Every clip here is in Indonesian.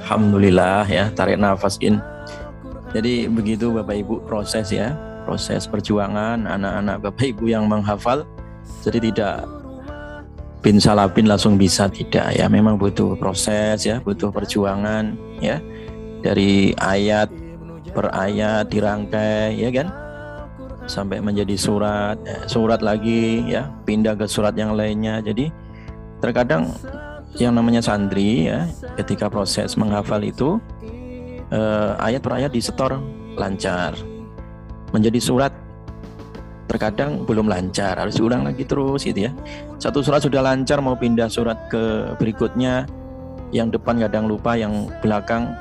Alhamdulillah ya, tarik nafas in. Jadi begitu Bapak Ibu proses ya, proses perjuangan anak-anak Bapak Ibu yang menghafal. Jadi tidak bin salabin langsung bisa, tidak ya, memang butuh proses ya, butuh perjuangan ya, dari ayat per ayat dirangkai ya kan, sampai menjadi surat, surat lagi ya, pindah ke surat yang lainnya. Jadi terkadang yang namanya santri ya, ketika proses menghafal itu ayat per ayat disetor lancar, menjadi surat terkadang belum lancar, harus diulang lagi terus gitu ya. Satu surat sudah lancar, mau pindah surat ke berikutnya, yang depan kadang lupa, yang belakang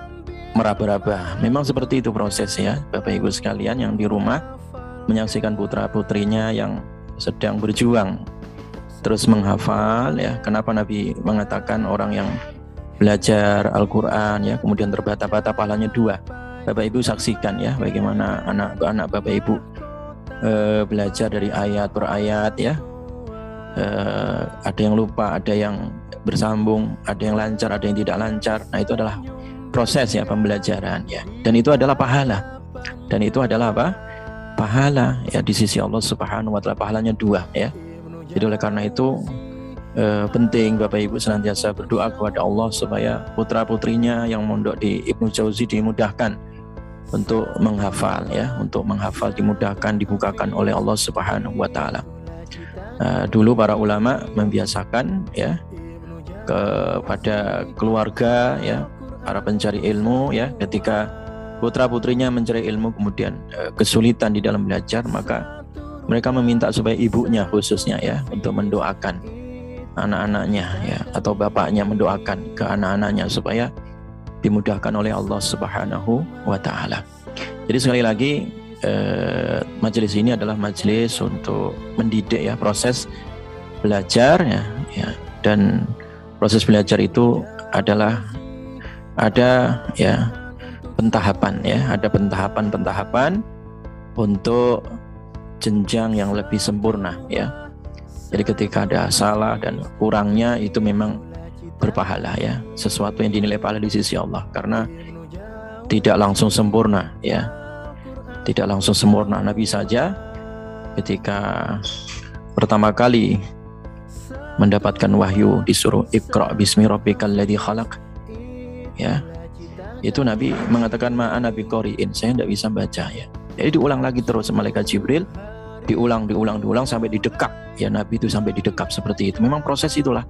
meraba-raba. Memang seperti itu prosesnya Bapak Ibu sekalian yang di rumah menyaksikan putra-putrinya yang sedang berjuang terus menghafal ya. Kenapa Nabi mengatakan orang yang belajar Al-Quran ya kemudian terbata-bata pahalanya 2. Bapak Ibu saksikan ya bagaimana anak-anak Bapak Ibu belajar dari ayat per ayat ya, ada yang lupa, ada yang bersambung, ada yang lancar, ada yang tidak lancar. Nah itu adalah proses ya pembelajaran ya, dan itu adalah pahala, dan itu adalah apa? Pahala ya di sisi Allah Subhanahu wa Ta'ala, pahalanya 2 ya. Jadi oleh karena itu penting Bapak Ibu senantiasa berdoa kepada Allah supaya putra putrinya yang mondok di Ibnu Jauzi dimudahkan untuk menghafal ya, untuk menghafal dimudahkan, dibukakan oleh Allah Subhanahu wa Ta'ala. Dulu para ulama membiasakan ya kepada keluarga ya, para pencari ilmu ya, ketika putra putrinya mencari ilmu kemudian kesulitan di dalam belajar, maka mereka meminta supaya ibunya khususnya ya untuk mendoakan anak-anaknya ya, atau bapaknya mendoakan ke anak-anaknya supaya dimudahkan oleh Allah Subhanahu wa Ta'ala. Jadi sekali lagi majelis ini adalah majelis untuk mendidik ya, proses belajar ya, dan proses belajar itu adalah ada ya pentahapan ya, ada pentahapan untuk jenjang yang lebih sempurna ya. Jadi ketika ada salah dan kurangnya itu memang berpahala ya, sesuatu yang dinilai pahala di sisi Allah, karena tidak langsung sempurna ya, tidak langsung sempurna. Nabi saja ketika pertama kali mendapatkan wahyu disuruh Iqra bismi rabbikal ladzi khalaq ya, itu Nabi mengatakan ma'ana biqari'in, saya tidak bisa baca ya. Jadi diulang lagi terus malaikat Jibril, diulang sampai didekap ya, Nabi itu sampai didekap seperti itu. Memang proses itulah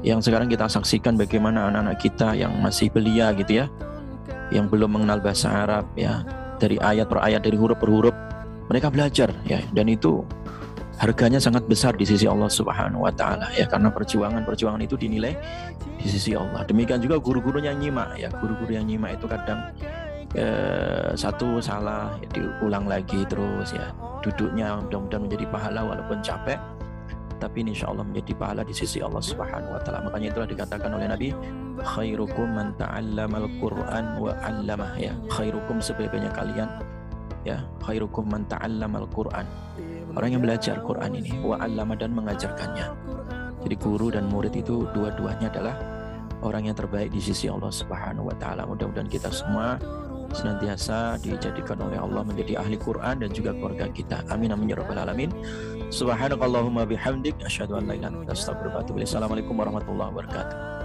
yang sekarang kita saksikan, bagaimana anak-anak kita yang masih belia gitu ya, yang belum mengenal bahasa Arab ya, dari ayat per ayat, dari huruf per huruf mereka belajar ya, dan itu harganya sangat besar di sisi Allah Subhanahu wa Ta'ala ya, karena perjuangan itu dinilai di sisi Allah. Demikian juga guru-guru yang nyimak ya, guru-guru yang nyimak itu kadang satu salah ya, diulang lagi terus ya, duduknya mudah-mudahan menjadi pahala walaupun capek, tapi insya Allah menjadi pahala di sisi Allah Subhanahu wa Ta'ala. Makanya itulah dikatakan oleh Nabi, khairukum man ta'allamal Qur'an wa 'allamah ya, khairukum sebaik-baiknya kalian ya, khairukum man ta'allamal Qur'an, orang yang belajar Quran ini, wa 'allamah dan mengajarkannya. Jadi guru dan murid itu dua-duanya adalah orang yang terbaik di sisi Allah Subhanahu wa Ta'ala. Mudah-mudahan kita semua senantiasa dijadikan oleh Allah menjadi ahli Quran dan juga keluarga kita. Amin amin ya rabbal alamin. Subhanakallahumma bihamdik asyhadu an la ilaha illa anta astaghfiruka wa atubu ilaik. Assalamualaikum warahmatullahi wabarakatuh.